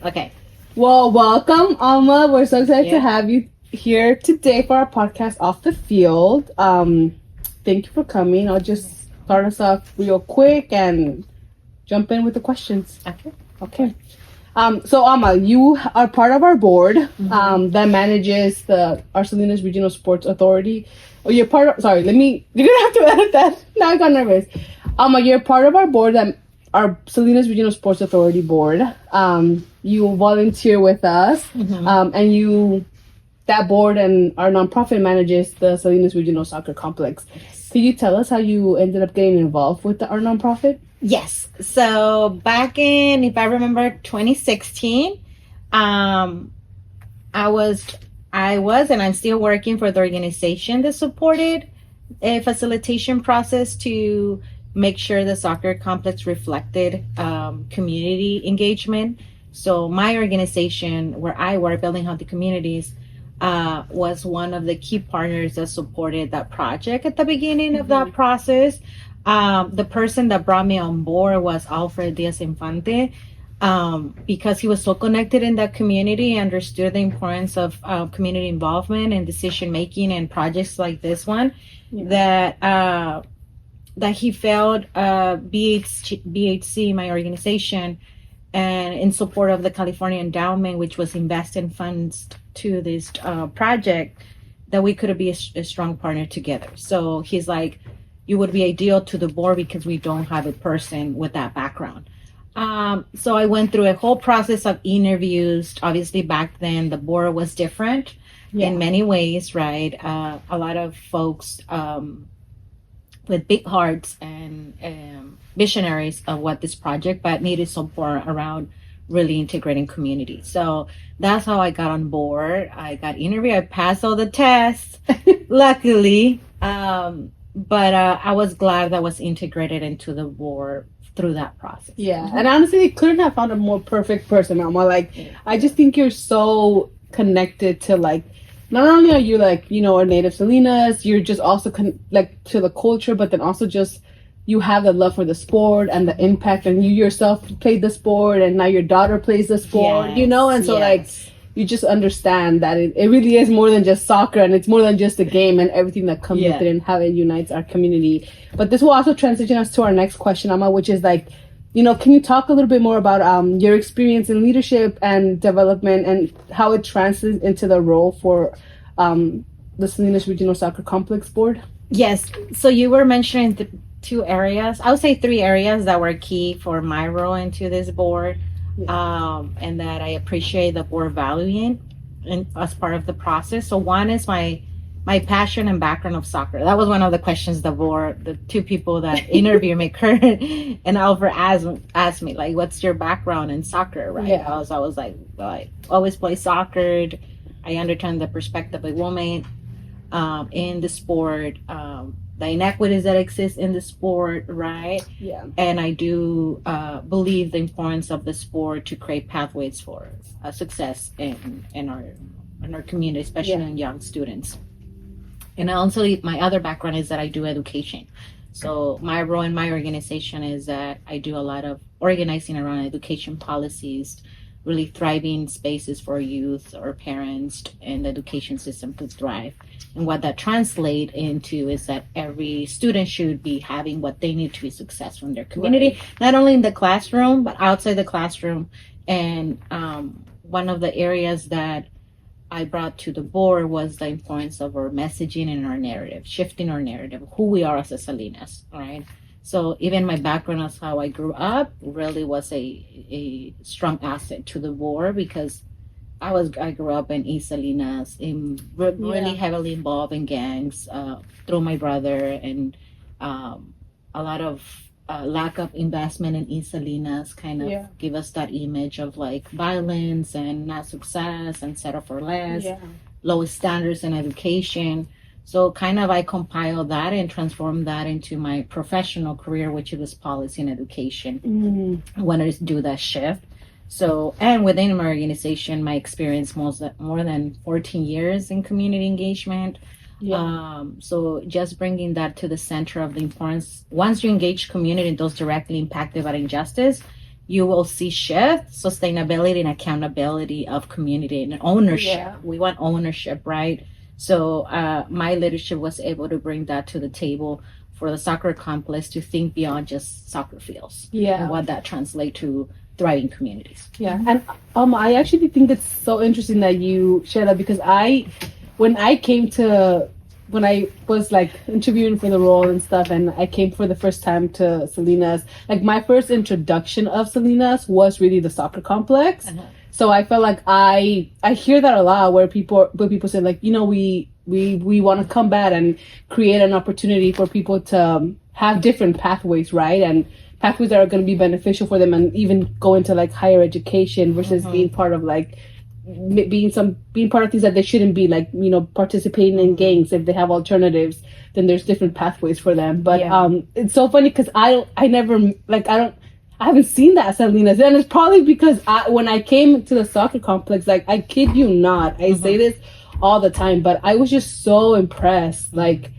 Okay. Well, welcome, Alma. We're so excited to have you here today for our podcast Off the Field. Thank you for coming. I'll just start us off real quick and jump in with the questions. Okay. So Alma, you are part of our board that manages our Salinas Regional Sports Authority. Oh, you're part of. Sorry, you're gonna have to edit that. Now I got nervous. Alma, you're part of our board our Salinas Regional Sports Authority board. You volunteer with us, and that board and our nonprofit manages the Salinas Regional Soccer Complex. Can you tell us how you ended up getting involved with our nonprofit? Yes. So back in, if I remember, 2016, I was, and I'm still working for the organization that supported a facilitation process to make sure the soccer complex reflected community engagement. So my organization, where I work, Building Healthy Communities, was one of the key partners that supported that project at the beginning of that process. The person that brought me on board was Alfred Diaz-Infante, because he was so connected in that community, understood the importance of community involvement and decision making and projects like this one, that he felt BHC, my organization, and in support of the California Endowment, which was investing funds to this project, that we could be a strong partner together. So he's like, you would be ideal to the board because we don't have a person with that background. So I went through a whole process of interviews. Obviously, back then, the board was different in many ways, right? A lot of folks with big hearts and visionaries of what this project, but needed support around really integrating community. So that's how I got on board. I got interviewed. I passed all the tests, luckily. But I was glad that I was integrated into the board through that process. Yeah, and honestly, I couldn't have found a more perfect person, Alma. I just think you're so connected to not only are you a native Salinas, you're just also to the culture, but then also just you have the love for the sport and the impact, and you yourself played the sport, and now your daughter plays the sport, and so you just understand that it really is more than just soccer, and it's more than just a game and everything that comes with it and how it unites our community. But this will also transition us to our next question, Alma, which is can you talk a little bit more about your experience in leadership and development and how it translates into the role for the Salinas Regional Soccer Complex Board? Yes. So you were mentioning two areas. I would say three areas that were key for my role into this board. And that I appreciate the board valuing as part of the process. So one is my passion and background of soccer. That was one of the questions the two people that interviewed me, Kurt and Alfred, asked me, what's your background in soccer, right? I was like, I always play soccer. I understand the perspective of a woman in the sport, the inequities that exist in the sport, right? Yeah. And I do believe the importance of the sport to create pathways for success in our community, especially in young students. And also, my other background is that I do education. So my role in my organization is that I do a lot of organizing around education policies, really thriving spaces for youth or parents and the education system to thrive. And what that translates into is that every student should be having what they need to be successful in their community, not only in the classroom, but outside the classroom. And one of the areas that I brought to the board was the importance of our messaging and our narrative, shifting our narrative, who we are as a Salinas, right? So even my background as how I grew up really was a strong asset to the board, because I grew up in East Salinas, really heavily involved in gangs through my brother, and a lot of lack of investment in East Salinas kind of give us that image of violence and not success and settle for less, lowest standards in education. So kind of I compiled that and transformed that into my professional career, which was policy and education. I wanted to do that shift. So, and within my organization, my experience more than 14 years in community engagement. So just bringing that to the center of the importance, once you engage community and those directly impacted by injustice, you will see shift, sustainability, and accountability of community and ownership. Yeah. We want ownership, right? So my leadership was able to bring that to the table for the soccer complex to think beyond just soccer fields. Yeah. And what that translates to thriving communities. Yeah. And I actually think it's so interesting that you share that, because when I was like interviewing for the role and stuff, and I came for the first time to Salinas, like my first introduction of Salinas was really the soccer complex. Uh-huh. So I felt like I hear that a lot, where people say, like, you know, we want to combat and create an opportunity for people to have different pathways, right? And pathways that are going to be beneficial for them, and even go into like higher education versus being part of like being part of things that they shouldn't be, like, you know, participating in gangs. If they have alternatives, then there's different pathways for them. But it's so funny because I haven't seen that at Salinas, and it's probably because when I came to the soccer complex, like, I kid you not, I say this all the time, but I was just so impressed, like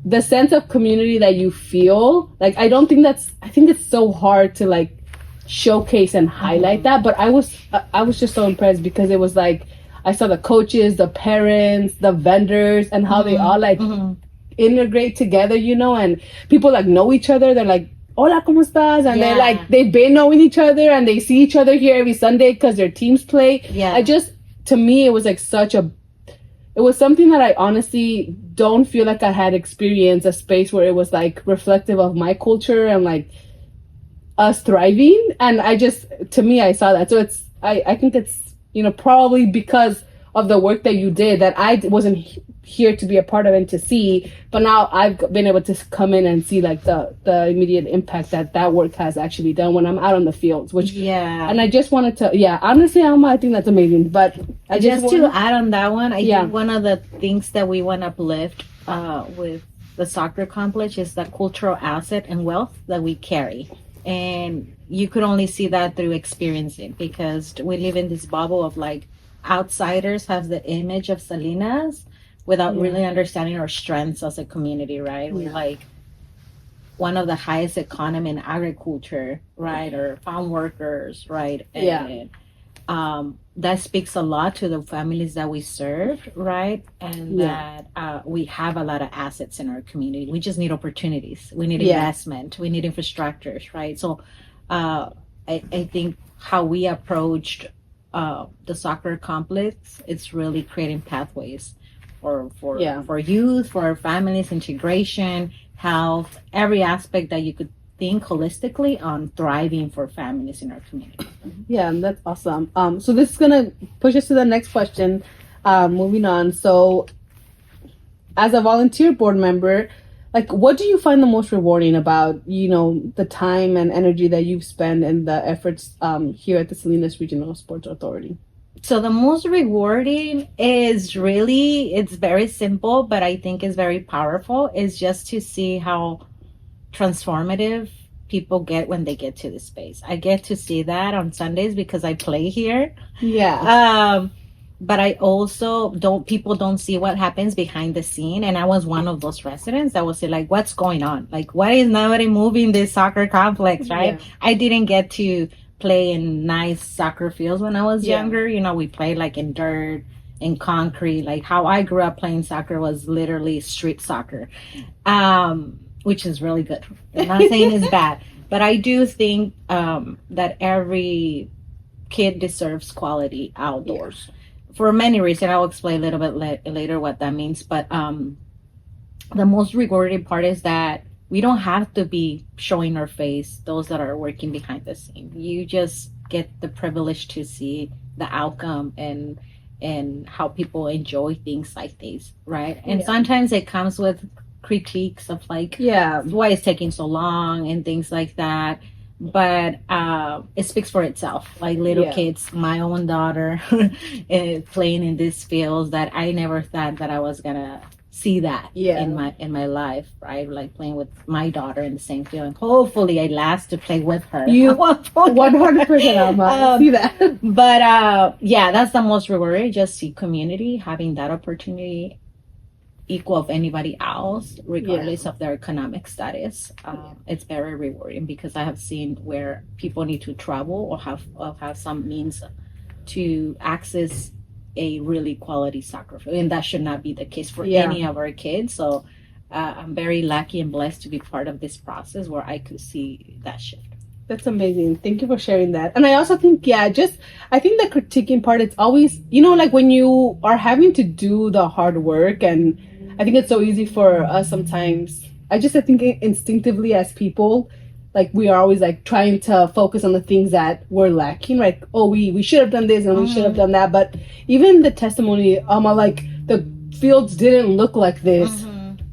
the sense of community that you feel. Like, I think it's so hard to like showcase and highlight that, but I was just so impressed, because it was like I saw the coaches, the parents, the vendors, and how they all like integrate together, you know, and people like know each other. They're like, hola, ¿cómo estás? And they're like, they've been knowing each other, and they see each other here every Sunday because their teams play. To me, it was like it was something that I honestly don't feel like I had experienced, a space where it was like reflective of my culture and like us thriving. And I saw that. So I think it's, you know, probably because of the work that you did that I wasn't here to be a part of and to see, but now I've been able to come in and see like the immediate impact that work has actually done when I'm out on the fields, and I just wanted to, honestly, Alma, I think that's amazing. But to add on that one, I think one of the things that we want to uplift with the soccer complex is the cultural asset and wealth that we carry. And you could only see that through experiencing, because we live in this bubble of like outsiders have the image of Salinas without really understanding our strengths as a community, right? We're like one of the highest economy in agriculture, right? Or farm workers, right? And that speaks a lot to the families that we serve, right? And that we have a lot of assets in our community. We just need opportunities. We need investment. We need infrastructures, right? So I think how we approached the soccer complex, it's really creating pathways for youth, for our families, integration, health, every aspect that you could think holistically on thriving for families in our community. Yeah, that's awesome. So this is gonna push us to the next question. Moving on. So, as a volunteer board member, like, what do you find the most rewarding about, you know, the time and energy that you've spent and the efforts here at the Salinas Regional Sports Authority? So the most rewarding is really, it's very simple, but I think is very powerful, is just to see how transformative people get when they get to the space. I get to see that on Sundays because I play here. But I also people don't see what happens behind the scene. And I was one of those residents that was like, what's going on? Like, why is nobody moving this soccer complex, right? I didn't get to play in nice soccer fields when I was younger. You know, we played like in dirt, in concrete. Like how I grew up playing soccer was literally street soccer, which is really good. I'm not saying it's bad, but I do think that every kid deserves quality outdoors for many reasons. I'll explain a little bit later what that means. But the most rewarding part is that we don't have to be showing our face, those that are working behind the scene. You just get the privilege to see the outcome and how people enjoy things like these, right? And sometimes it comes with critiques of like, why it's taking so long and things like that. But it speaks for itself. Like little kids, my own daughter playing in these fields that I never thought that I was gonna see that in my life, right? Like playing with my daughter in the same field, and hopefully I last to play with her. You 100% Alma. See that. But that's the most rewarding. Just see community having that opportunity equal of anybody else, regardless of their economic status. It's very rewarding because I have seen where people need to travel or have some means to access a really quality soccer field, and that should not be the case for any of our kids. So I'm very lucky and blessed to be part of this process where I could see that shift. That's amazing. Thank you for sharing that. And I also think, I think the critiquing part, it's always, like when you are having to do the hard work, and I think it's so easy for us sometimes. I think instinctively as people, like we are always like trying to focus on the things that we're lacking. Like, oh, we should have done this and we should have done that. But even the testimony, like the fields didn't look like this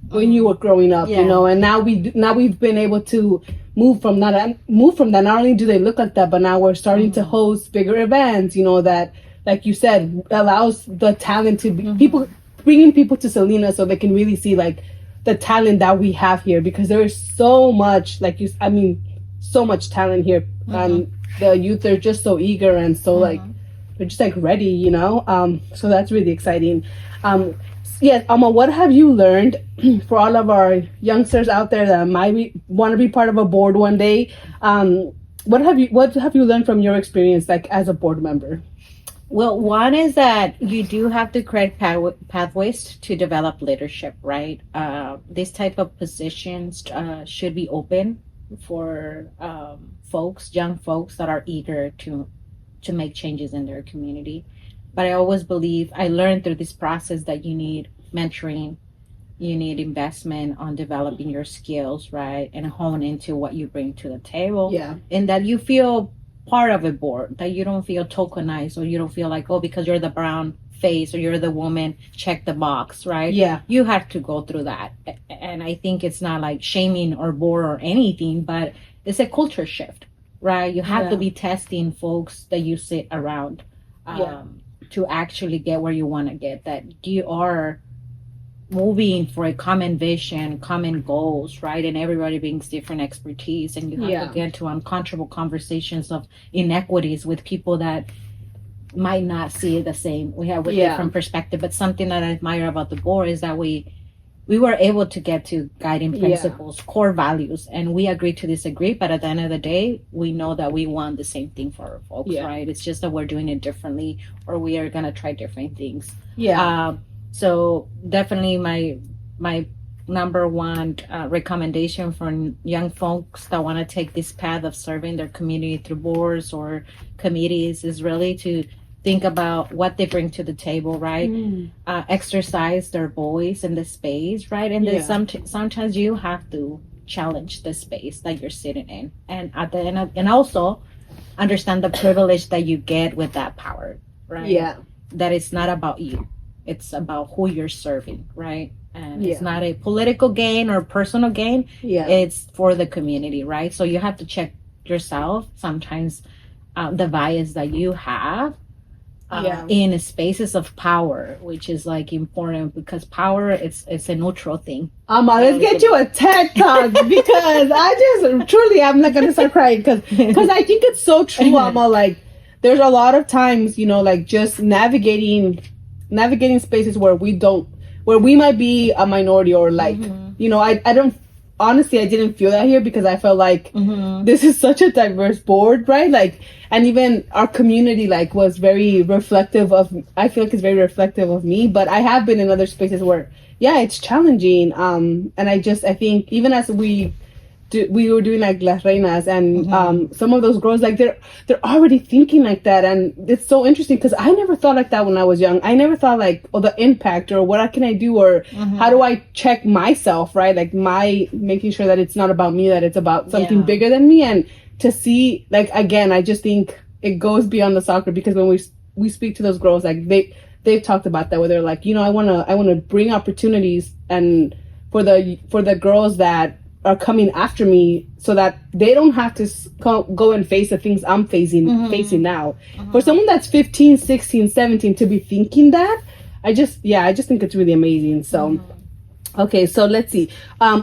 when you were growing up, and now we've been able to move from that. Not only do they look like that, but now we're starting to host bigger events, that, like you said, allows the talent to be people, bringing people to Salinas so they can really see like the talent that we have here, because there is so much, so much talent here. And the youth are just so eager and so like, they're just like ready, so that's really exciting. Yes, Alma, what have you learned for all of our youngsters out there that might want to be part of a board one day? What have you learned from your experience, like as a board member? Well, one is that you do have to create pathways to develop leadership, right? This type of positions should be open for young folks that are eager to make changes in their community. But I always believe, I learned through this process that you need mentoring, you need investment on developing your skills, right? And hone into what you bring to the table. Yeah. And that you feel part of a board, that you don't feel tokenized, or you don't feel like, oh, because you're the brown face or you're the woman, check the box, right? Yeah. You have to go through that. And I think it's not like shaming or bored or anything, but it's a culture shift, right? You have to be testing folks that you sit around. To actually get where you want to get, that you are moving for a common vision, common goals, right? And everybody brings different expertise, and you have to get to uncomfortable conversations of inequities with people that might not see it the same. We have a different perspective, but something that I admire about the board is that we were able to get to guiding principles, core values, and we agree to disagree. But at the end of the day, we know that we want the same thing for our folks, right? It's just that we're doing it differently, or we are going to try different things. So definitely my number one recommendation for young folks that want to take this path of serving their community through boards or committees is really to think about what they bring to the table, right? Exercise their voice in the space, right? And then sometimes you have to challenge the space that you're sitting in, and at the end and also understand the privilege that you get with that power, right? That it's not about you, it's about who you're serving, right? And it's not a political gain or personal gain. It's for the community, right? So you have to check yourself sometimes, the bias that you have in spaces of power, which is like important, because power it's a neutral thing. Let's get you a TED Talk, because I'm not gonna start crying, because I think it's so true, Alma. Like there's a lot of times, like just navigating spaces where we might be a minority, or like I don't honestly, I didn't feel that here, because I felt like this is such a diverse board, right? Like, and even our community like was very reflective of, I feel like it's very reflective of me. But I have been in other spaces where it's challenging, and I think even as we were doing like Las Reinas, and some of those girls, like they're already thinking like that, and it's so interesting, because I never thought like that when I was young. I never thought like, oh, the impact, or what can I do, or how do I check myself, right? Like making sure that it's not about me, that it's about something bigger than me. And to see, like, again, I just think it goes beyond the soccer, because when we speak to those girls, like they've talked about that, where they're like, I want to bring opportunities and for the girls that are coming after me, so that they don't have to go and face the things I'm facing now. For someone that's 15, 16, 17 to be thinking that, I just think it's really amazing. So okay, so let's see,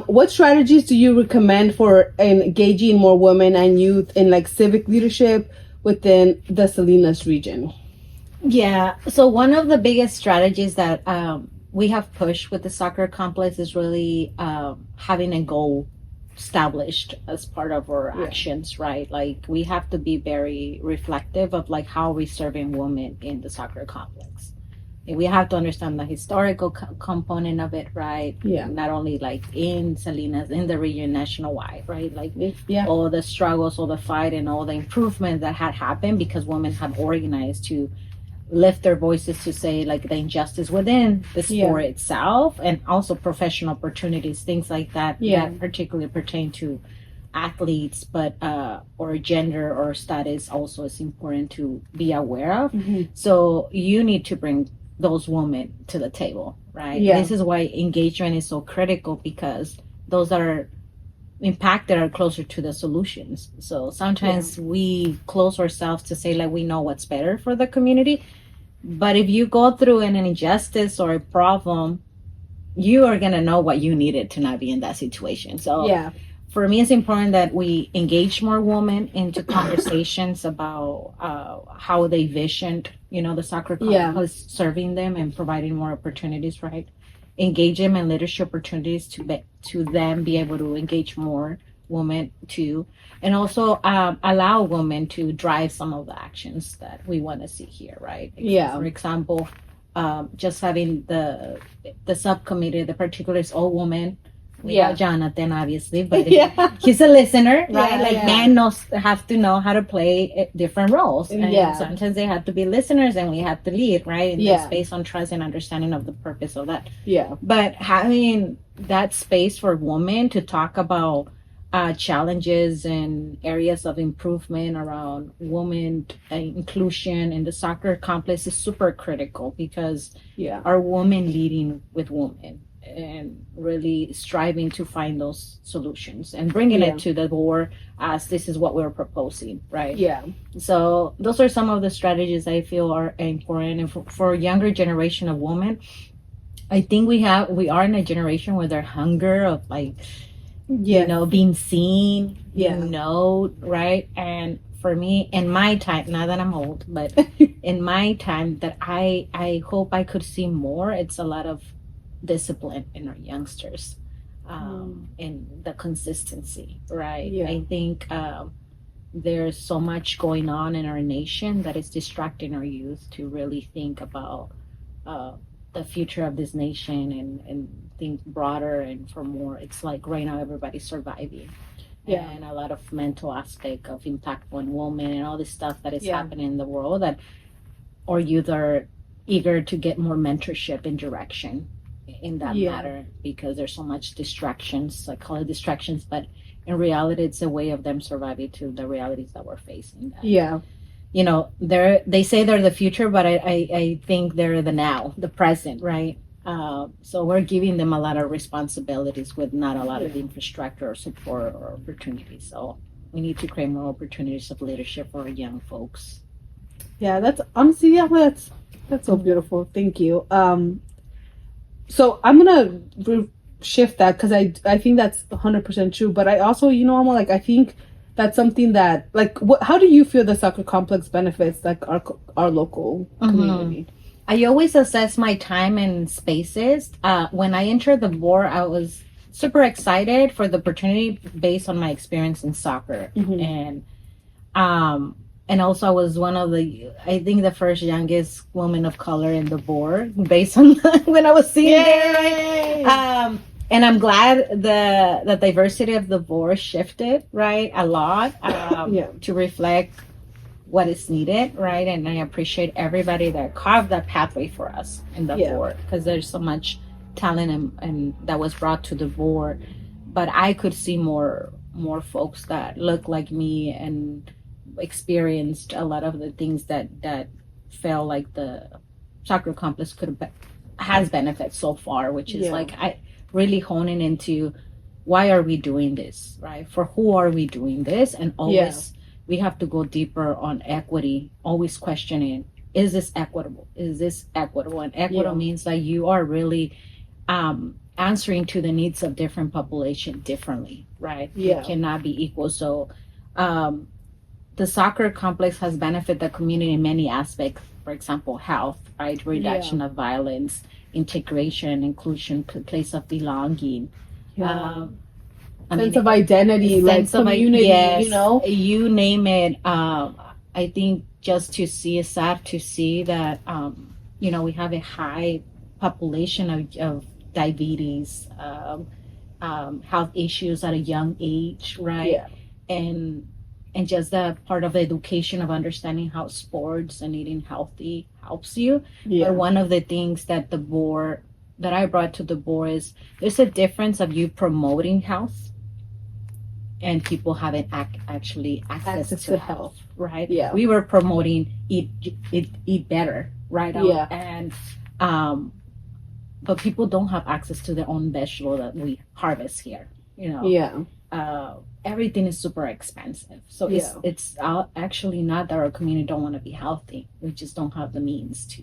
what strategies do you recommend for engaging more women and youth in like civic leadership within the Salinas region? So one of the biggest strategies that we have pushed with the soccer complex is really having a goal established as part of our actions, right? Like we have to be very reflective of like how we serving women in the soccer complex. And we have to understand the historical component of it, right? Yeah. Not only like in Salinas, in the region, nationwide, right? Like yeah. all the struggles, all the fight, and all the improvement that had happened because women have organized to lift their voices to say like the injustice within the sport itself, and also professional opportunities, things like that that particularly pertain to athletes, but or gender or status also is important to be aware of. So you need to bring those women to the table, right? This is why engagement is so critical, because those that are impacted are closer to the solutions. So sometimes we close ourselves to say like we know what's better for the community, but if you go through an injustice or a problem, you are going to know what you needed to not be in that situation. So for me, it's important that we engage more women into conversations about how they visioned, the soccer complex serving them and providing more opportunities, right? Engage them in leadership opportunities to them be able to engage more women too, and also allow women to drive some of the actions that we want to see here, right? For example, just having the subcommittee, the particulars all women. We have Jonathan, obviously, but he's a listener, right? Men have to know how to play different roles. And sometimes they have to be listeners and we have to lead, right? And that's based on trust and understanding of the purpose of that. But having that space for women to talk about challenges and areas of improvement around women inclusion in the soccer complex is super critical, because our women leading with women and really striving to find those solutions and bringing it to the board as this is what we're proposing, right? So those are some of the strategies I feel are important. And for a younger generation of women, I think we are in a generation where their hunger of like being seen, right? And for me, in my time, not that I'm old, but in my time, that I hope I could see more. It's a lot of discipline in our youngsters, and the consistency, right? I think there's so much going on in our nation that is distracting our youth to really think about the future of this nation and think broader and for more. It's like right now everybody's surviving, and a lot of mental aspect of impact on women and all this stuff that is happening in the world, that our youth are eager to get more mentorship and direction in that matter, because there's so much distractions. I call it distractions, but in reality it's a way of them surviving to the realities that we're facing. They say they're the future, but I think they're the now, the present, right? So we're giving them a lot of responsibilities with not a lot of infrastructure or support or opportunities. So we need to create more opportunities of leadership for our young folks. That's honestly, that's so beautiful. Thank you. So I'm gonna shift that, because I think that's 100% true. But I also, I'm like, I think that's something that, like, how do you feel the soccer complex benefits like our local community? I always assess my time and spaces. When I entered the board, I was super excited for the opportunity based on my experience in soccer, and also I was one of I think the first youngest woman of color in the board based on when I was seeing there. Right? And I'm glad the diversity of the board shifted, right, a lot to reflect what is needed, right? And I appreciate everybody that carved that pathway for us in the board, because there's so much talent and that was brought to the board. But I could see more folks that look like me and experienced a lot of the things that felt like the soccer complex has benefits so far, which is like I really honing into why are we doing this, right? For who are we doing this? And always we have to go deeper on equity, always questioning, is this equitable? Is this equitable? And equitable means that you are really answering to the needs of different population differently, right? It cannot be equal. So the soccer complex has benefited the community in many aspects for example, health, right? Reduction of violence, integration, inclusion, place of belonging. Sense of identity, like community, yes, you know? You name it. I think just to see, it's sad to see that, we have a high population of diabetes, health issues at a young age, right? Yeah. And just that part of the education of understanding how sports and eating healthy helps you. Yeah. But one of the things that I brought to the board is there's a difference of you promoting health and people having actually access to health, right? Yeah. We were promoting eat better, right? Yeah. And but people don't have access to their own vegetable that we harvest here, Yeah. Everything is super expensive. So it's actually not that our community don't want to be healthy. We just don't have the means to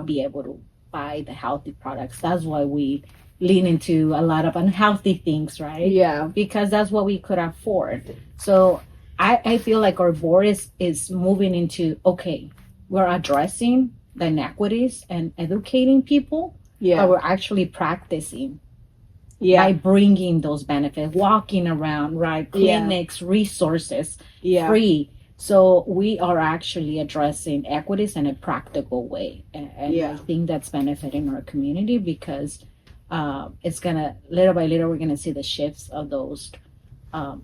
be able to buy the healthy products. That's why we lean into a lot of unhealthy things, right? Yeah. Because that's what we could afford. So I feel like our board is moving into, okay, we're addressing the inequities and educating people, but we're actually practicing by bringing those benefits, walking around, right? Clinics, resources, free. So we are actually addressing equities in a practical way. And I think that's benefiting our community because it's gonna, little by little, we're gonna see the shifts of those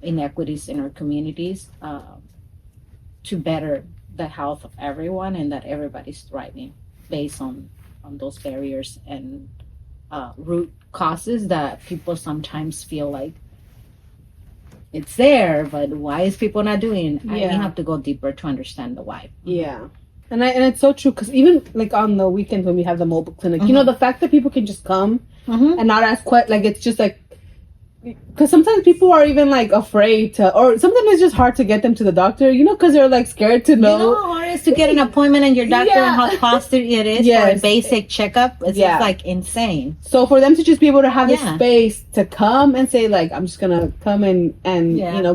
inequities in our communities to better the health of everyone and that everybody's thriving based on those barriers and root causes that people sometimes feel like it's there, but why is people not doing? I have to go deeper to understand the why. Yeah. And it's so true because even like on the weekends when we have the mobile clinic, the fact that people can just come and not ask like it's just like, because sometimes people are even like afraid to, or sometimes it's just hard to get them to the doctor, because they're like scared to know. How hard it is to get an appointment in your doctor and how costly it is for a basic checkup. It's just like insane. So for them to just be able to have the space to come and say like, I'm just gonna come and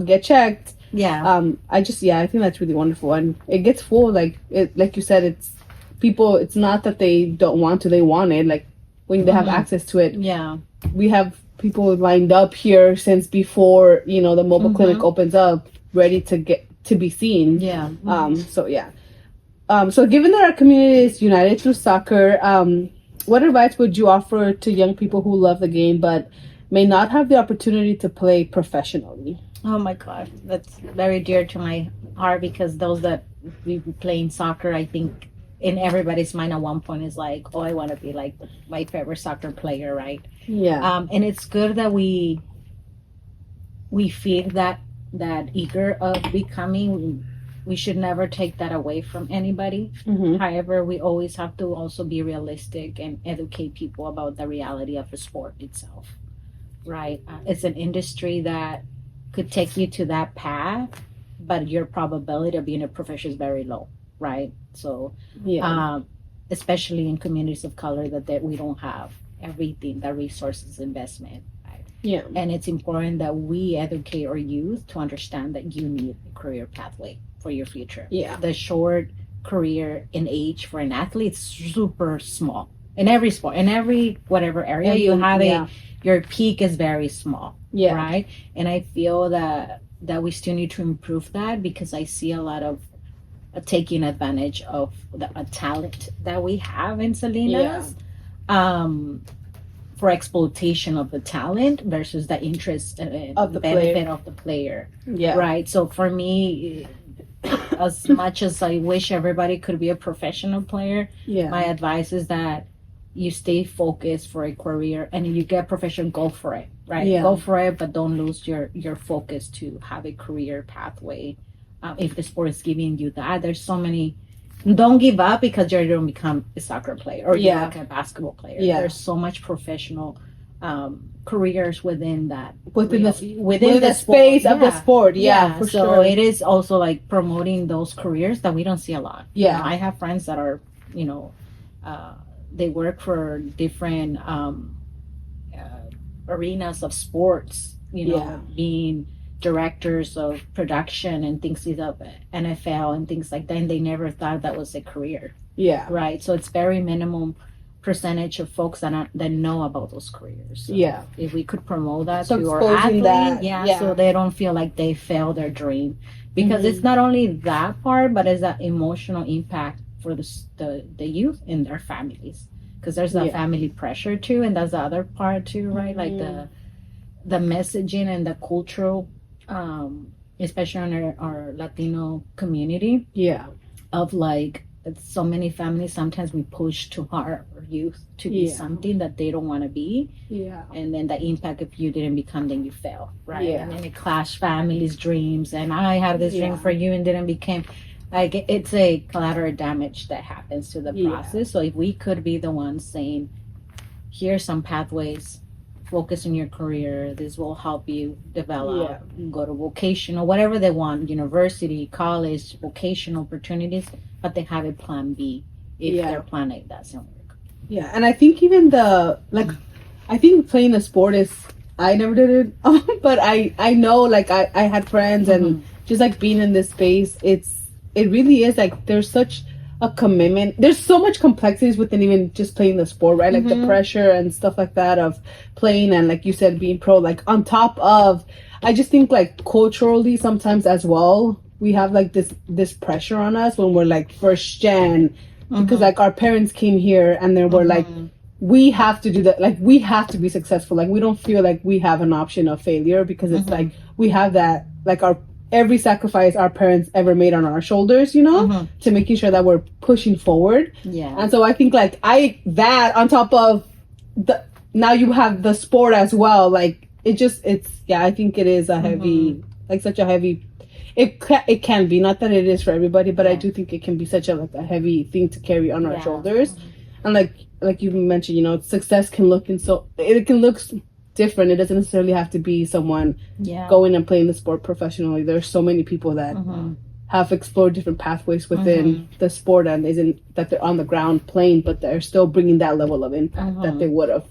get checked. I think that's really wonderful, and it gets full. Like you said, it's people. It's not that they don't want to; they want it. Like when they have access to it. We have people lined up here since before the mobile clinic opens up, ready to get to be seen. So given that our community is united through soccer, what advice would you offer to young people who love the game but may not have the opportunity to play professionally? Oh my God, that's very dear to my heart because those that we playing soccer, I think in everybody's mind at one point is like, oh, I want to be like my favorite soccer player, right? And it's good that we feel that eager of becoming. We should never take that away from anybody. However, we always have to also be realistic and educate people about the reality of the sport itself, right? It's an industry that could take you to that path, but your probability of being a professional is very low, right? So especially in communities of color that we don't have everything, the resources, investment, right? And it's important that we educate our youth to understand that you need a career pathway for your future. The short career in age for an athlete is super small in every sport, in every whatever area you have your peak is very small, right? And I feel that we still need to improve that because I see a lot of taking advantage of the talent that we have in Salinas for exploitation of the talent versus the interest of the benefit of the player, right? So for me, as much as I wish everybody could be a professional player, my advice is that you stay focused for a career and if you get professional, go for it, right? Go for it, but don't lose your focus to have a career pathway. If the sport is giving you that, there's so many. Don't give up because you're going to become a soccer player or you're like a basketball player. There's so much professional careers within that, within the space of the sport. For sure. It is also like promoting those careers that we don't see a lot. I have friends that are, they work for different arenas of sports. Being directors of production and things of NFL and things like that, and they never thought that was a career. Yeah. Right. So it's very minimum percentage of folks that know about those careers. So Yeah. if we could promote that So to our exposing athletes, that, so they don't feel like they failed their dream, because it's not only that part, but it's that emotional impact for the youth and their families, because there's that family pressure too, and that's the other part too, right? Like the messaging and the cultural, especially in our Latino community, of like so many families, sometimes we push too hard our youth to be something that they don't want to be, and then the impact, if you didn't become, then you fail, right? And then it clash families' dreams, and I have this dream for you and didn't become, like, it's a collateral damage that happens to the process. So if we could be the ones saying, here's some pathways, focus on your career, this will help you develop, go to vocational, whatever they want, university, college, vocational opportunities, but they have a plan B if their plan A doesn't work. And I think even I think playing the sport is, I never did it, but I know, like, I had friends, and just like being in this space, it really is like there's such a commitment. There's so much complexities within even just playing the sport, right? Like the pressure and stuff like that of playing, and like you said, being pro, like on top of, I just think like culturally sometimes as well, we have like this pressure on us when we're like first gen, because like our parents came here and then we're like, we have to do that, like we have to be successful, like we don't feel like we have an option of failure, because it's like we have that, like our every sacrifice our parents ever made on our shoulders, you know, to making sure that we're pushing forward. And so I think like that on top of now you have the sport as well, like I think it is a heavy, like such a heavy, it can be, not that it is for everybody, but I do think it can be such a heavy thing to carry on our shoulders. And like you mentioned, you know, success can look it can look different. It doesn't necessarily have to be someone going and playing the sport professionally. There's so many people that have explored different pathways within the sport, and isn't that they're on the ground playing, but they're still bringing that level of impact that they would have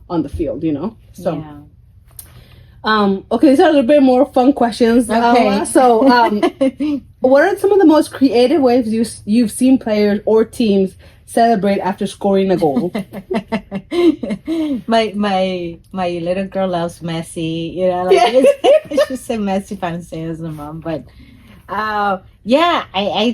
on the field, you know. So okay, these are a little bit more fun questions. Okay. So what are some of the most creative ways you've seen players or teams celebrate after scoring a goal? my little girl loves Messi, you know, like she's a Messi fan, as a mom. But I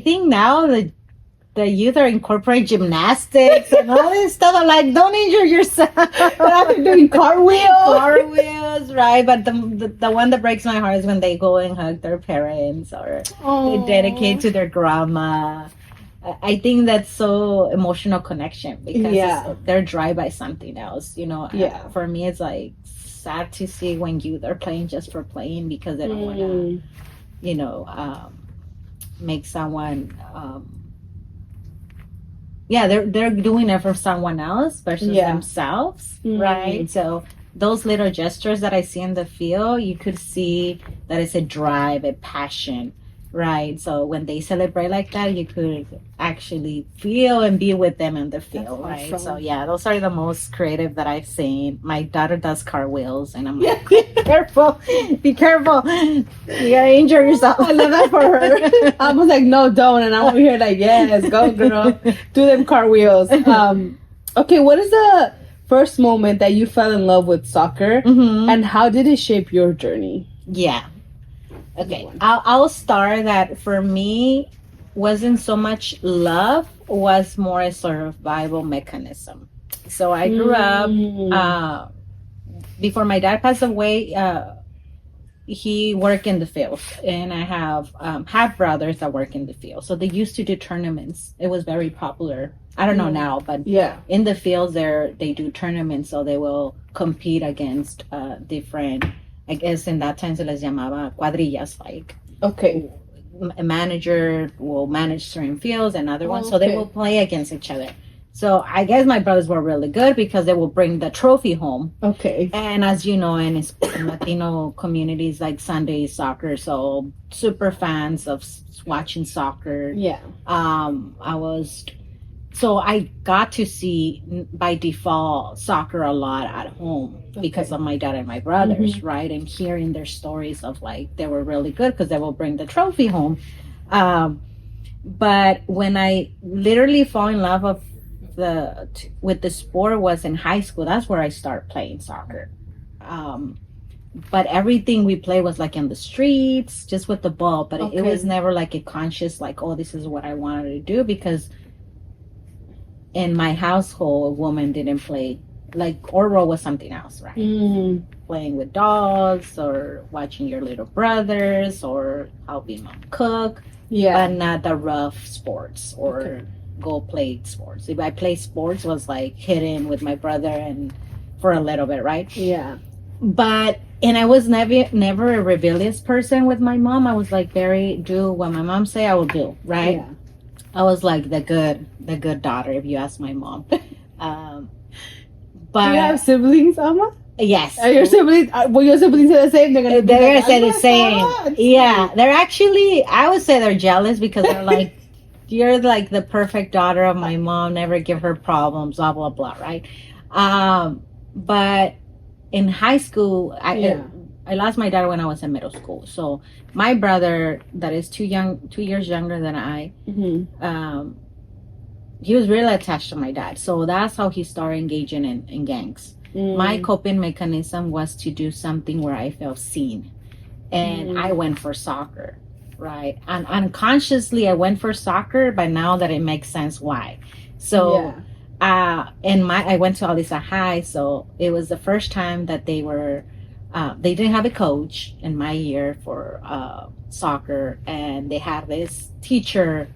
think now the youth are incorporating gymnastics and all this stuff. I'm like, don't injure yourself. After doing cartwheels, right? But the one that breaks my heart is when they go and hug their parents, or they dedicate to their grandma. I think that's so emotional connection, because they're driven by something else, you know. For me, it's like sad to see when youth are playing just for playing, because they don't want to, you know, make someone. They're doing it for someone else versus themselves, right? So those little gestures that I see in the field, you could see that it's a drive, a passion. Right. So when they celebrate like that, you could actually feel and be with them in the field. Right. Awesome. So those are the most creative that I've seen. My daughter does cartwheels, and I'm like, be careful. Be careful. You gotta injure yourself. I love that for her. I was like, no, don't. And I'm over here like, yes, go girl. Do them cartwheels. Okay, what is the first moment that you fell in love with soccer, and how did it shape your journey? Okay, I'll start that. For me, wasn't so much love, was more a survival mechanism. So I grew up, before my dad passed away, he worked in the field, and I have half brothers that work in the field. So they used to do tournaments. It was very popular. I don't know now, but in the fields they do tournaments, so they will compete against different, I guess in that time se les llamaba cuadrillas, like a manager will manage certain fields and other ones, so they will play against each other. So I guess my brothers were really good, because they will bring the trophy home. And as you know, in Latino communities, like Sunday soccer, so super fans of watching soccer. I was so I got to see by default soccer a lot at home because of my dad and my brothers, right? And hearing their stories of like they were really good because they will bring the trophy home. But when I literally fall in love of with the sport was in high school. That's where I started playing soccer. Um, but everything we play was like in the streets, just with the ball. But it was never like a conscious like, oh, this is what I wanted to do because in my household, a woman didn't play like oral was something else, right? Playing with dogs or watching your little brothers or helping mom cook, but not the rough sports or go play sports. If I play sports, was like hidden with my brother and for a little bit, right? Yeah. But and I was never a rebellious person with my mom. I was like very do what my mom say, I will do, right? Yeah. I was like the good daughter, if you ask my mom. But do you have siblings, Alma? Yes. Are your siblings? Will your siblings say the same? They're gonna say the same. Yeah, they're actually. I would say they're jealous because they're like, "You're like the perfect daughter of my mom. Never give her problems. Blah blah blah." Right. But in high school, I lost my dad when I was in middle school. So my brother, that is 2 years younger than I, he was really attached to my dad. So that's how he started engaging in gangs. My coping mechanism was to do something where I felt seen. And I went for soccer, right? And unconsciously, I went for soccer, but now that it makes sense why. So, I went to Alisa High, so it was the first time that they didn't have a coach in my year for soccer, and they had this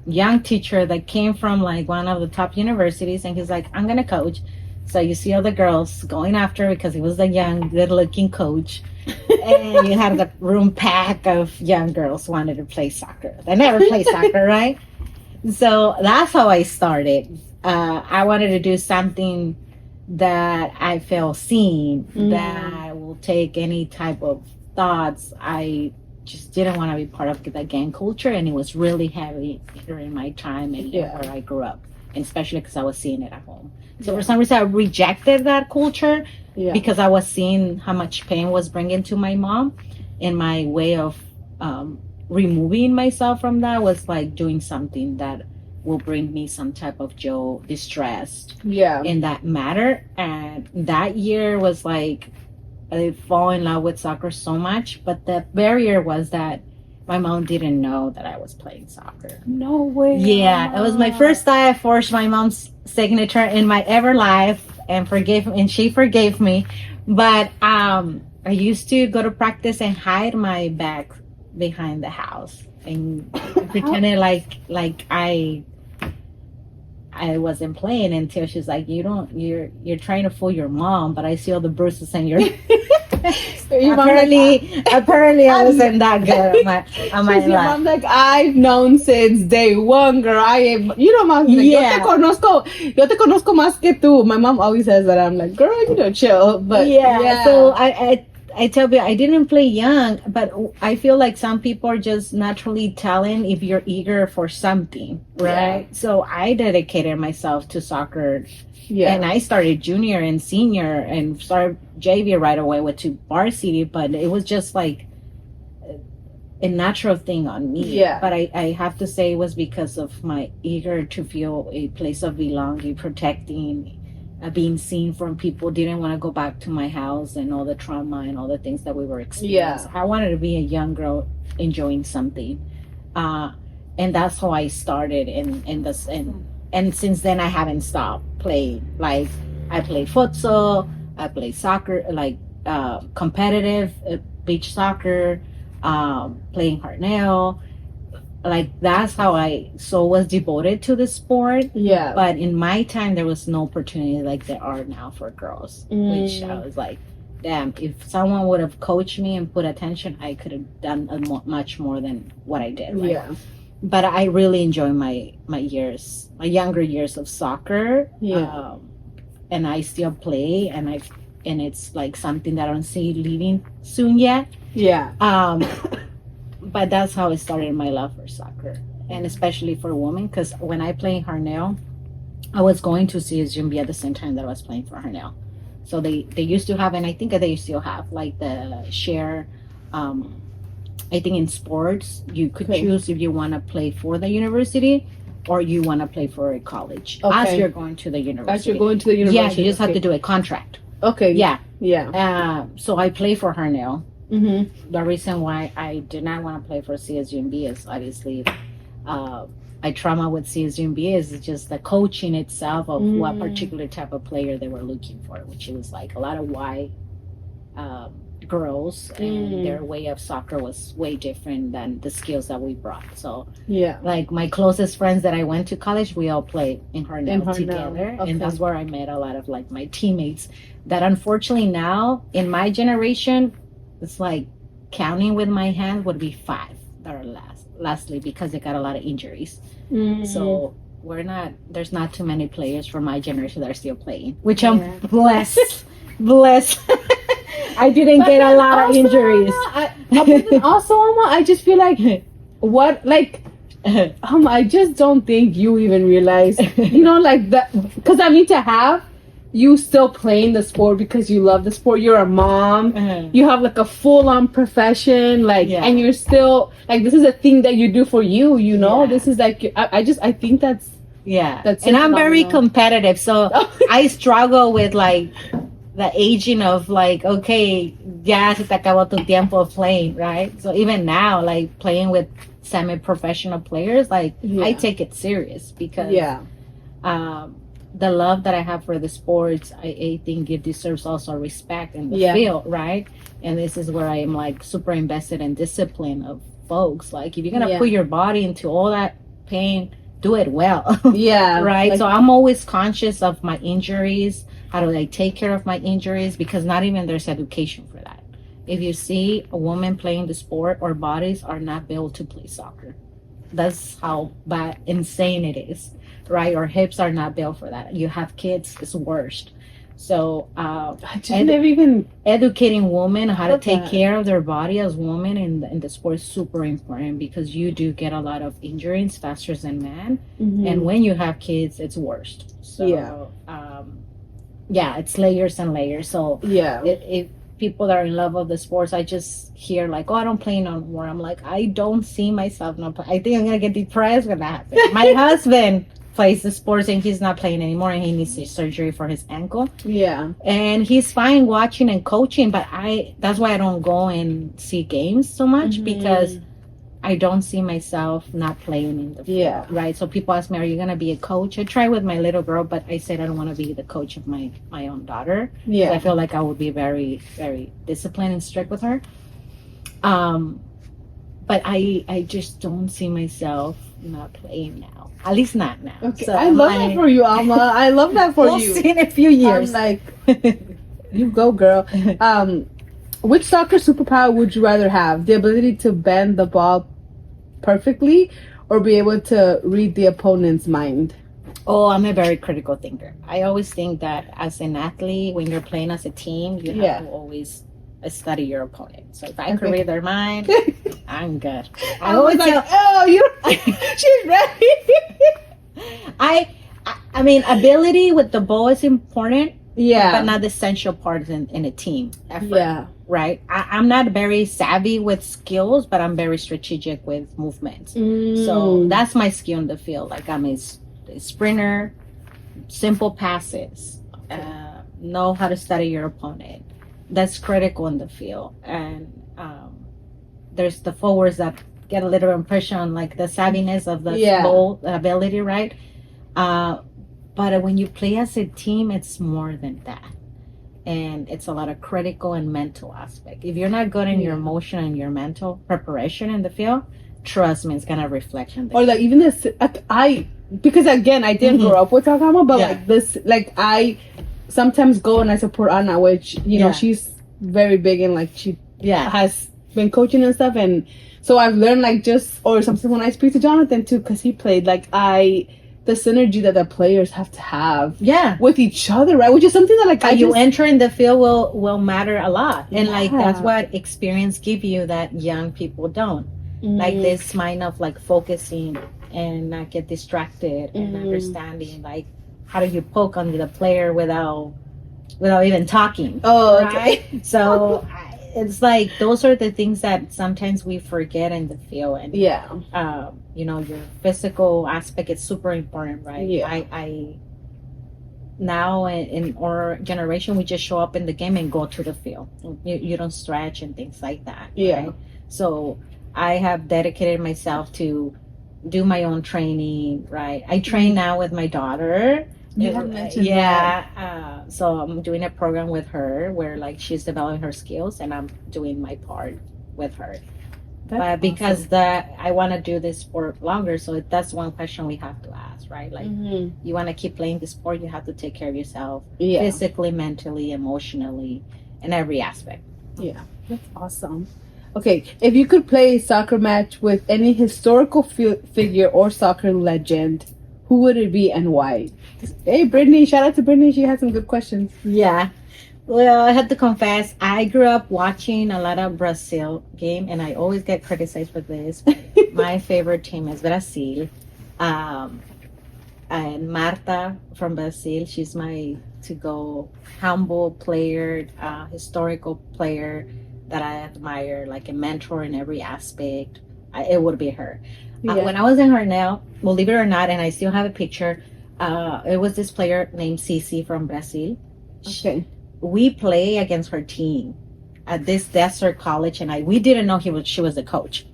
young teacher that came from like one of the top universities, and he's like, I'm gonna coach. So you see all the girls going after because he was the young, good-looking coach, and you had the room packed of young girls wanted to play soccer. They never played soccer, right? So that's how I started. I wanted to do something that I felt seen, that will take any type of thoughts. I just didn't want to be part of the gang culture, and it was really heavy during my time and where I grew up, and especially because I was seeing it at home. So for some reason, I rejected that culture because I was seeing how much pain was bringing to my mom, and my way of removing myself from that was like doing something that will bring me some type of joy, distress in that matter. And that year was like I fall in love with soccer so much, but the barrier was that my mom didn't know that I was playing soccer. No way. Yeah, it was my first time I forged my mom's signature in my ever life and she forgave me. But I used to go to practice and hide my bag behind the house and pretended like I wasn't playing until she's like, you're trying to fool your mom, but I see all the bruises and your apparently I wasn't that good on my life. Mom like, I've known since day one, girl. I am, mom, like, yo te conozco más que tú. My mom always says that. I'm like, girl, chill. But so I tell you, I didn't play young, but I feel like some people are just naturally telling if you're eager for something, right? Yeah. So I dedicated myself to soccer. Yeah. And I started junior and senior and started JV right away, went to varsity, but it was just like a natural thing on me. Yeah. But I have to say it was because of my eager to feel a place of belonging, protecting, being seen from people, didn't want to go back to my house and all the trauma and all the things that we were experiencing. I wanted to be a young girl enjoying something. And that's how I started and since then I haven't stopped playing. Like I play futsal, I play soccer, like competitive beach soccer, playing Hartnell. Like that's how I was devoted to the sport. Yeah. But in my time there was no opportunity like there are now for girls. Which I was like, damn, if someone would have coached me and put attention, I could have done much more than what I did. Right? Yeah. But I really enjoy my younger years of soccer. Yeah. And I still play, and it's like something that I don't see leaving soon yet. Yeah. But that's how it started my love for soccer, and especially for women. Because when I play Harnell, I was going to CSUMB at the same time that I was playing for her now. So they used to have, and I think they still have, like the share. Um, I think in sports, you could choose if you want to play for the university or you want to play for a college as you're going to the university. As you're going to the university. Yeah, you just have to do a contract. Okay. Yeah. Yeah. So I play for her now. Mm-hmm. The reason why I did not want to play for CSUMB is obviously my trauma with CSUMB is just the coaching itself of what particular type of player they were looking for, which was like a lot of white girls, and their way of soccer was way different than the skills that we brought. So like my closest friends that I went to college, we all played in Harnell together. Okay. And that's where I met a lot of like my teammates that unfortunately now in my generation, it's like counting with my hand would be 5 that are lastly because they got a lot of injuries. So there's not too many players from my generation that are still playing, which I'm blessed. I didn't get a lot of injuries. Also, Alma, I just feel like I just don't think you even realize, like that, because I mean to have you still playing the sport because you love the sport. You're a mom. You have like a full-on profession, and you're still like, this is a thing that you do for you. This is like, I think that's and I'm very competitive, so I struggle with like the aging of like, okay, ya se te acabó tu tiempo of playing, right? So even now, like playing with semi-professional players, like I take it serious because the love that I have for the sports, I think it deserves also respect in the field, right? And this is where I am like super invested in discipline of folks. Like if you're gonna put your body into all that pain, do it well. Right? Like, so I'm always conscious of my injuries. How do I take care of my injuries? Because not even there's education for that. If you see a woman playing the sport, our bodies are not built to play soccer. That's how bad, insane it is, right? Our hips are not built for that. You have kids, it's worst. So educating women how to take care of their body as women in the sport is super important, because you do get a lot of injuries faster than men. And when you have kids, it's worst. So it's layers and layers. So if people that are in love with the sports, I just hear like, oh, I don't play no more. I'm like, I don't see myself not play. I think I'm gonna get depressed when that happens. My husband plays the sports and he's not playing anymore, and he needs surgery for his ankle. And he's fine watching and coaching, but that's why I don't go and see games so much, because I don't see myself not playing in the field, right? So people ask me, are you going to be a coach? I try with my little girl, but I said I don't want to be the coach of my own daughter. I feel like I would be very, very disciplined and strict with her. But I just don't see myself not playing now. At least not now. Okay. So I love that for you, Alma. I love that for you. We'll see in a few years. I'm like, you go, girl. Which soccer superpower would you rather have? The ability to bend the ball perfectly, or be able to read the opponent's mind? Oh, I'm a very critical thinker. I always think that as an athlete, when you're playing as a team, you have to always study your opponent. So if I can read their mind, I'm good. I always like, she's ready. I mean, ability with the ball is important. Yeah. But not the essential part in a team effort. Yeah. Right? I'm not very savvy with skills, but I'm very strategic with movements. So that's my skill in the field. Like I'm a sprinter, simple passes, know how to study your opponent. That's critical in the field. And there's the forwards that get a little impression on like the savviness of the ball ability, right? But when you play as a team, it's more than that. And it's a lot of critical and mental aspect. If you're not good in your emotion and your mental preparation in the field, trust me, it's going to reflect on that. Or like even this, because again, I didn't grow up with Takama, but like this, like I sometimes go and I support Anna, which, she's very big and like she has been coaching and stuff. And so I've learned like or something when I speak to Jonathan too, because he played, like the synergy that the players have to have with each other, right? Which is something that like you enter in the field will matter a lot. And like that's what experience give you that young people don't. Like this mind of like focusing and not get distracted and understanding like how do you poke under the player without even talking. Oh, right? okay. So it's like those are the things that sometimes we forget in the field, and Yeah. your physical aspect is super important, right? Yeah. I now in our generation we just show up in the game and go to the field. You don't stretch and things like that. Yeah. Right? So I have dedicated myself to do my own training, right? I train now with my daughter. You have mentioned So I'm doing a program with her where like she's developing her skills and I'm doing my part with her. But because I want to do this sport longer, so that's one question we have to ask, right? Like, you want to keep playing the sport, you have to take care of yourself, physically, mentally, emotionally, in every aspect. Yeah, that's awesome. Okay, if you could play a soccer match with any historical figure or soccer legend, who would it be and why? Hey, Brittany, shout out to Brittany. She had some good questions. Yeah. Well, I have to confess, I grew up watching a lot of Brazil game, and I always get criticized for this. My favorite team is Brazil. And Marta from Brazil, she's my to-go humble player, historical player that I admire, like a mentor in every aspect. It would be her. When I was in Harnell, believe it or not, and I still have a picture, it was this player named Cici from Brazil. Okay. We play against her team at this desert college, and we didn't know she was a coach.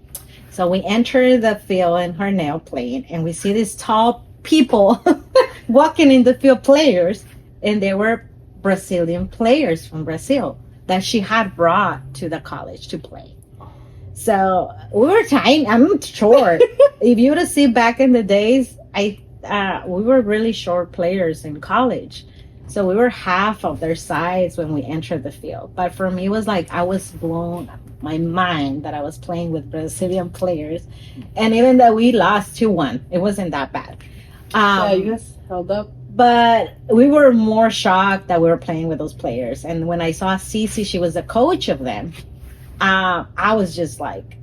So we enter the field in Harnell playing, and we see these tall people walking in the field, players, and they were Brazilian players from Brazil that she had brought to the college to play. So we were tiny. I'm short. If you would have seen back in the days, we were really short players in college. So we were half of their size when we entered the field. But for me, it was like I was blown my mind that I was playing with Brazilian players. And even though we lost 2-1, it wasn't that bad. You guys held up. But we were more shocked that we were playing with those players. And when I saw Cici, she was the coach of them. I was just like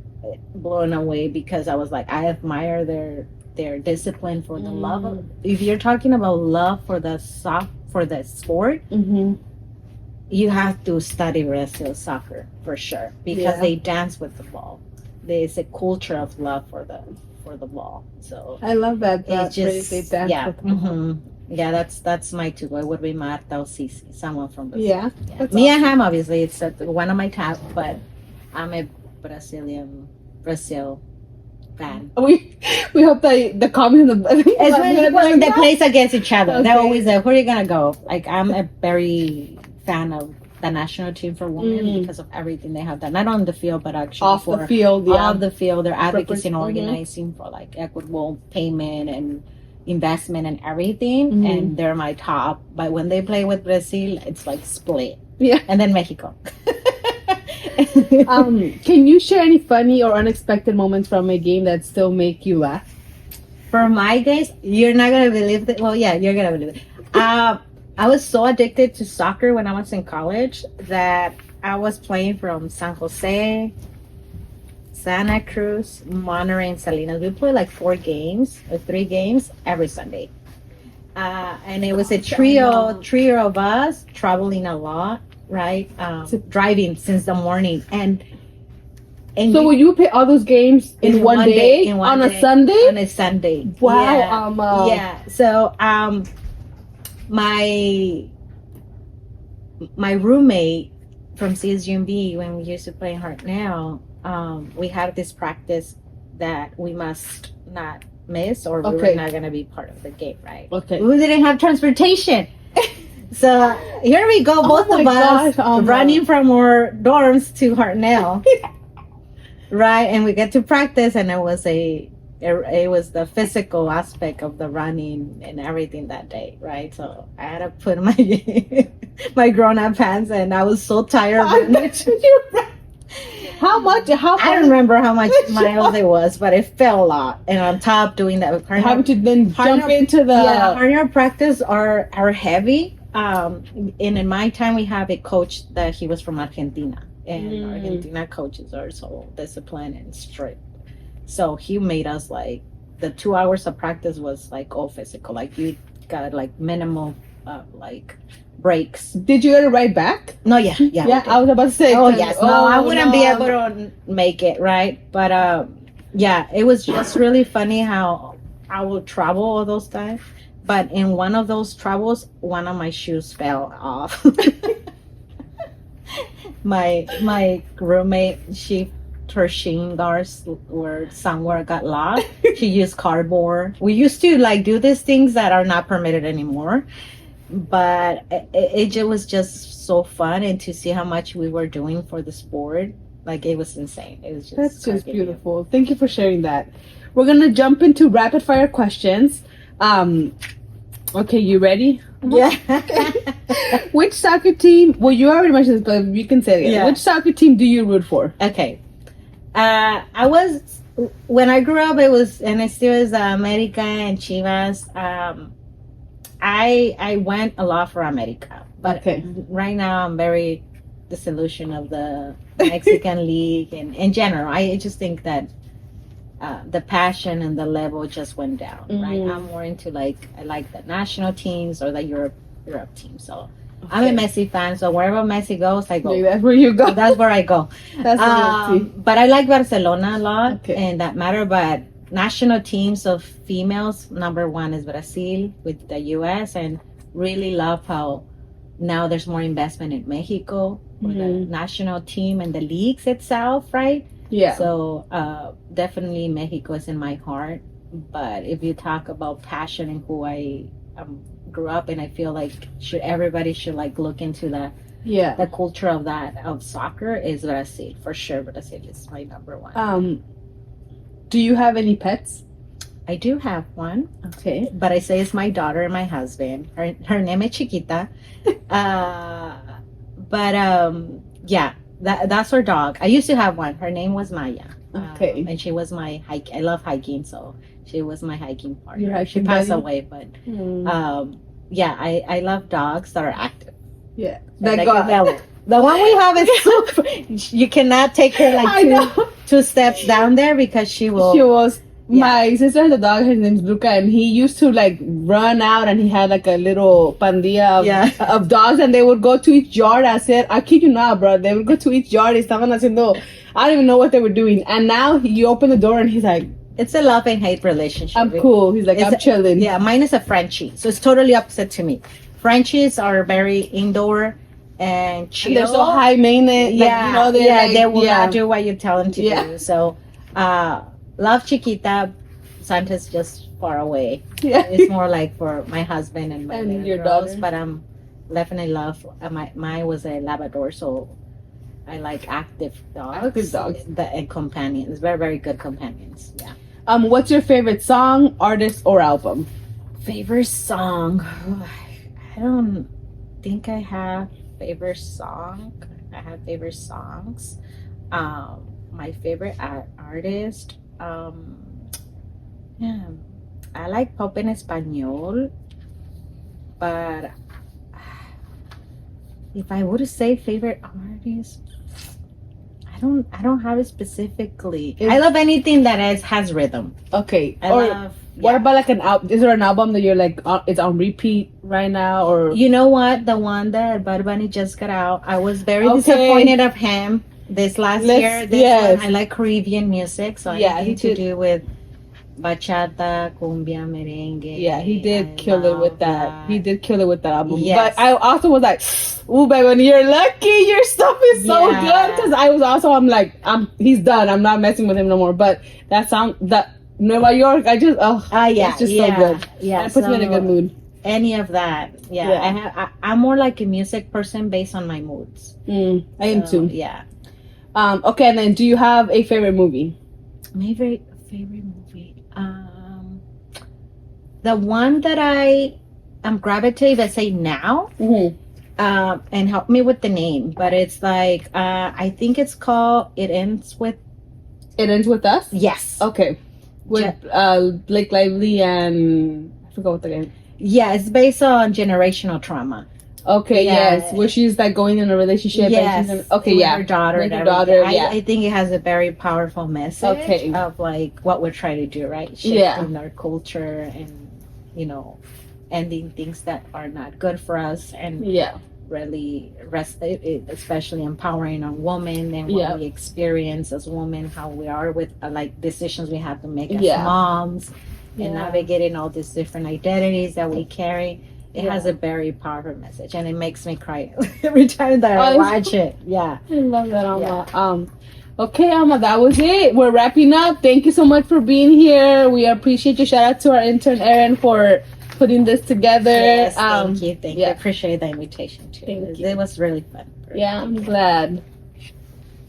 blown away because I was like, I admire their discipline for the love of. If you're talking about love for the sport, you have to study Brazil soccer for sure because they dance with the ball. There's a culture of love for the ball. So I love that. It's just they dance with the ball. Yeah, that's my two. It would be Marta or Cici, someone from Brazil. Yeah. Me and him, obviously, it's one of my top, but I'm a Brazil fan. We hope that the comments in the when they play against each other, Okay. they're always like, "Where are you gonna go?" Like I'm a very fan of the national team for women because of everything they have done, not on the field, but actually off the field. Yeah. off the field. They're advocacy and organizing for like equitable payment and investment and everything, and they're my top. But when they play with Brazil, it's like split. Yeah. And then Mexico. Can you share any funny or unexpected moments from a game that still make you laugh? For my days, you're not gonna believe it. Well, yeah, you're gonna believe it. I was so addicted to soccer when I was in college that I was playing from San Jose, Santa Cruz, Monterey, and Salinas. We played like 4 games or 3 games every Sunday. And it was a trio of us traveling a lot, right? Driving since the morning. And so will you play all those games in one day on a Sunday? On a Sunday. Wow. Yeah. So my roommate from CSUMB, when we used to play in Hartnell, we had this practice that we must not miss or we were not going to be part of the game, right? Okay. We didn't have transportation. So here we go, both of us running from our dorms to Hartnell. Right, and we get to practice, and it was the physical aspect of the running and everything that day, right? So I had to put my grown-up pants, and I was so tired. How much? I don't remember how much miles it was, but it felt a lot. And on top, doing that with partner, having to then jump into the partner practice are heavy. And in my time, we have a coach that he was from Argentina. And Argentina coaches are so disciplined and strict. So he made us like the 2 hours of practice was like all physical. Like you like minimal like breaks. Did you get it right back? No, yeah, we Yeah, did. I was about to say. Oh yes, no, I wouldn't be no. able to make it, right? But yeah, it was just really funny how I would travel all those times. But in one of those travels, one of my shoes fell off. My roommate, her shin guards were somewhere got lost. She used cardboard. We used to like do these things that are not permitted anymore, but it was just so fun, and to see how much we were doing for the sport, like it was insane. It was just That's just beautiful. Thank you for sharing that. We're gonna jump into rapid fire questions. Okay, you ready? Yeah. Which soccer team? Well, you already mentioned this, but you can say it. Yeah. Which soccer team do you root for? Okay. I was when I grew up. It was and it still is America and Chivas. I went a lot for America, but Okay. right now I'm very disillusioned of the Mexican League and in general. I just think that the passion and the level just went down. Right, I'm more into like I like the national teams or the Europe team. So I'm a Messi fan. So wherever Messi goes, I go. Maybe that's where you go. That's where I go. That's the team. But I like Barcelona a lot, Okay. and that matter. But national teams of females, number one is Brazil with the U.S. and really love how now there's more investment in Mexico for the national team and the leagues itself, right? Yeah. So definitely Mexico is in my heart. But if you talk about passion and who I grew up in, I feel like everybody should like look into the culture of that of soccer is Brazil for sure. Brazil is my number one. Do you have any pets? I do have one. Okay. But I say it's my daughter and my husband. Her name is Chiquita. Yeah, that's her dog. I used to have one. Her name was Maya. Okay. And she was my hike. I love hiking, so she was my hiking partner. Your She hiking passed buddy? away, but yeah, I love dogs that are active. Yeah. That the one we have is super. You cannot take her like two steps down there because she will. She was. My sister has a dog. His name's Luca, and he used to like run out, and he had like a little pandilla of dogs, and they would go to each yard. I said, I kid you not, bro. They would go to each yard. Estaban haciendo. I don't even know what they were doing. And now you open the door, and he's like, it's a love and hate relationship. I'm cool. He's like, I'm chilling. Yeah, mine is a Frenchie, so it's totally opposite to me. Frenchies are very indoor and chill. And they're so high maintenance. Yeah, like, they will not do what you tell them to do. So, love Chiquita. Santa's just far away. Yeah, it's more like for my husband and my and your girls, daughter. but definitely love. Mine was a Labrador, so I like active dogs. And companions. Very very good companions. Yeah. What's your favorite song, artist, or album? Favorite song? I don't think I have favorite song. I have favorite songs. My favorite artist. Yeah, I like pop en español, but if I would say favorite artist, I don't have it specifically. I love anything that has rhythm. Okay. What about like an album? Is there an album that you're like it's on repeat right now, or you know what? The one that Bad Bunny just got out, I was very disappointed of him this last year. One, I like Caribbean music, so anything to do with bachata, cumbia, merengue. Yeah, he did kill it with that. He did kill it with that album. Yes. But I also was like, "Ooh, baby, you're lucky. Your stuff is so good." Because I was also, he's done. I'm not messing with him no more. But that song, that Nueva York, I just, it's just so good. Yeah, it puts me in a good mood. Any of that, I'm more like a music person based on my moods. I am too. Yeah. Okay, and then do you have a favorite movie? My favorite movie. The one that I am gravitating, let's say now, and help me with the name, but it's like I think it's called It Ends With Us. Yes. Okay. With Blake Lively and I forgot what the name. Yeah, it's based on generational trauma. Okay, yes, where she's like going in a relationship. Yes. And with her daughter. I think it has a very powerful message of like what we're trying to do, right? Shifting our culture and ending things that are not good for us, and Yeah. really especially empowering a woman and what we experience as women, how we are with like decisions we have to make as moms, and navigating all these different identities that we carry. It has a very powerful message, and it makes me cry every time that I watch it. Yeah, I love that, Alma. Okay, Alma, that was it. We're wrapping up. Thank you so much for being here. We appreciate you. Shout out to our intern Erin for putting this together. Yes, thank you. I appreciate the invitation too. It was really fun. Yeah, I'm glad.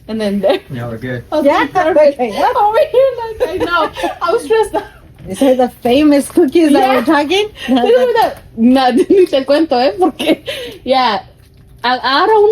And then there. Yeah, we're good. Okay, yeah, perfect. Over here, like, I know. I was stressed out. These are the famous cookies that we're talking. No, ni te cuento, porque, yeah, agarra una